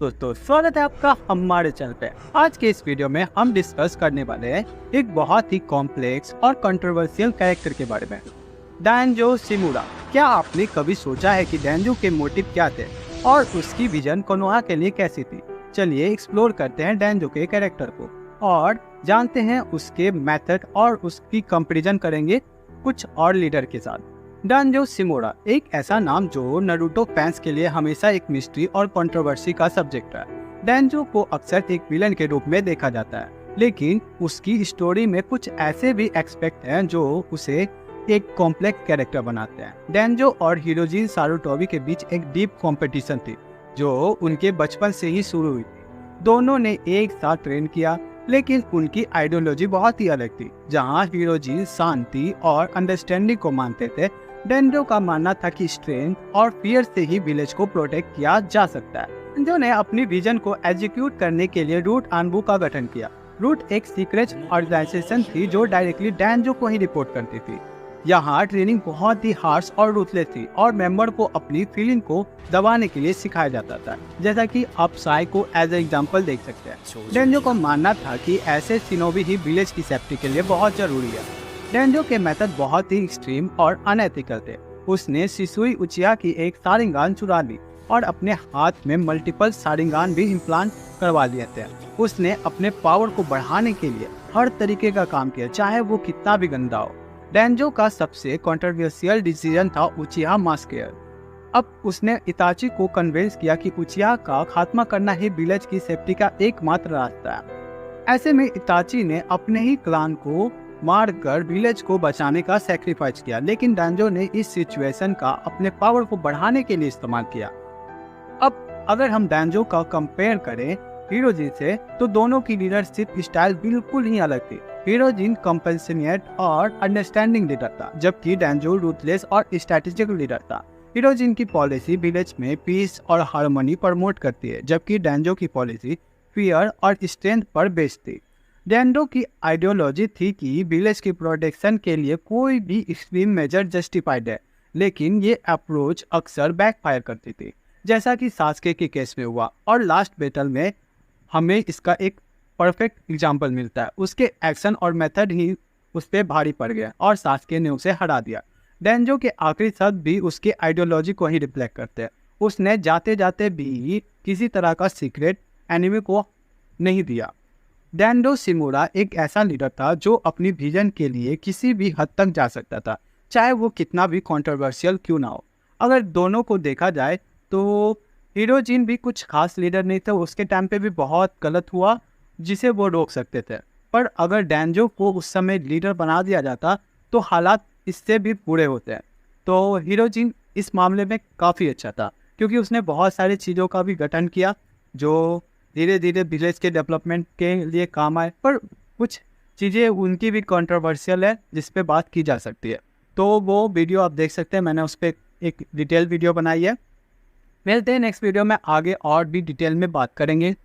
दोस्तों स्वागत है आपका हमारे चैनल पे। आज के इस वीडियो में हम डिस्कस करने वाले हैं एक बहुत ही कॉम्प्लेक्स और कंट्रोवर्शियल कैरेक्टर के बारे में, डैंजो शिमूरा। क्या आपने कभी सोचा है कि डैंजो के मोटिव क्या थे और उसकी विजन कोनोहा के लिए कैसी थी? चलिए एक्सप्लोर करते हैं डैंजो के कैरेक्टर को और जानते हैं उसके मेथड और उसकी कंपैरिजन करेंगे कुछ और लीडर के साथ। डैंजो शिमूरा एक ऐसा नाम जो नारुतो फैंस के लिए हमेशा एक मिस्ट्री और कंट्रोवर्सी का सब्जेक्ट है। डैंजो को अक्सर एक विलन के रूप में देखा जाता है, लेकिन उसकी स्टोरी में कुछ ऐसे भी एस्पेक्ट हैं जो उसे एक कॉम्प्लेक्स कैरेक्टर बनाते हैं। डैंजो और हिरोजी सारुटोबी के बीच एक डीप कंपटीशन थी जो उनके बचपन से ही शुरू हुई थी। दोनों ने एक साथ ट्रेन किया, लेकिन उनकी आइडियोलॉजी बहुत ही अलग थी। जहां हिरोजी शांति और अंडरस्टैंडिंग को मानते थे, डैंजो का मानना था कि स्ट्रेंथ और फियर से ही विलेज को प्रोटेक्ट किया जा सकता है। डैंजो ने अपनी विजन को एग्जीक्यूट करने के लिए रूट आनबू का गठन किया। रूट एक सीक्रेट ऑर्गेनाइजेशन थी जो डायरेक्टली डैंजो को ही रिपोर्ट करती थी। यहाँ ट्रेनिंग बहुत ही हार्श और रूथलेस थी और मेंबर को अपनी फीलिंग को दबाने के लिए सिखाया जाता था, जैसा कि आप साई को एज एग्जांपल देख सकते हैं। डैंजो का मानना था कि ऐसे शिनोबी ही विलेज की सेफ्टी के लिए बहुत जरूरी है। डैंजो के मेथड बहुत ही एक्सट्रीम और अनएथिकल थे। उसने शिसुई उचिया की एक शारिंगान चुरा ली और अपने हाथ में मल्टीपल शारिंगान भी इम्प्लांट करवा लिए थे। उसने अपने पावर को बढ़ाने के लिए हर तरीके का काम किया, चाहे वो कितना भी गंदा हो। डैंजो का सबसे कंट्रोवर्शियल डिसीजन था उचिहा मास्केयर। अब उसने इताची को कन्विंस किया कि उचिहा का खात्मा करना ही विलेज की सेफ्टी का एकमात्र रास्ता है। ऐसे में इताची ने अपने ही क्लान को मारकर विलेज को बचाने का सैक्रिफाइस किया, लेकिन डैंजो ने इस सिचुएशन का अपने पावर को बढ़ाने के लिए इस्तेमाल किया। अब अगर हम डैंजो का कंपेयर करें हिरोजिन से, तो दोनों की लीडरशिप स्टाइल बिल्कुल ही अलग थी। हिरोजिन कंपैशनेट और अंडरस्टैंडिंग लीडर था, जबकि डैंजो रूथलेस और स्ट्रेटेजिक लीडर था। हिरोजिन की पॉलिसी विलेज में पीस और हार्मनी प्रमोट करती है, जबकि डैंजो की पॉलिसी फियर और स्ट्रेंथ पर बेस्ड थी। डैंजो की आइडियोलॉजी थी कि विलेज की प्रोटेक्शन के लिए कोई भी एक्सट्रीम मेजर जस्टिफाइड है, लेकिन ये अप्रोच अक्सर बैकफायर करती थी, जैसा कि सास्के के केस में हुआ। और लास्ट बैटल में हमें इसका एक परफेक्ट एग्जाम्पल मिलता है। उसके एक्शन और मेथड ही उस पर भारी पड़ गया और सास्के ने उसे हरा दिया। डैंजो के आखिरी शब्द भी उसके आइडियोलॉजी को ही रिफ्लेक्ट करते हैं। उसने जाते जाते भी किसी तरह का सीक्रेट एनिमी को नहीं दिया। डैंजो शिमूरा एक ऐसा लीडर था जो अपनी विजन के लिए किसी भी हद तक जा सकता था, चाहे वो कितना भी कंट्रोवर्शियल क्यों ना हो। अगर दोनों को देखा जाए तो हिरोजिन भी कुछ खास लीडर नहीं था, उसके टाइम पे भी बहुत गलत हुआ जिसे वो रोक सकते थे। पर अगर डैंजो को उस समय लीडर बना दिया जाता तो हालात इससे भी बुरे होते हैं। तो हिरोजिन इस मामले में काफ़ी अच्छा था, क्योंकि उसने बहुत सारी चीज़ों का भी गठन किया जो धीरे धीरे विलेज के डेवलपमेंट के लिए काम आए। पर कुछ चीज़ें उनकी भी कंट्रोवर्शियल है जिस पे बात की जा सकती है, तो वो वीडियो आप देख सकते हैं। मैंने उस पर एक डिटेल वीडियो बनाई है। मिलते हैं नेक्स्ट वीडियो में, आगे और भी डिटेल में बात करेंगे।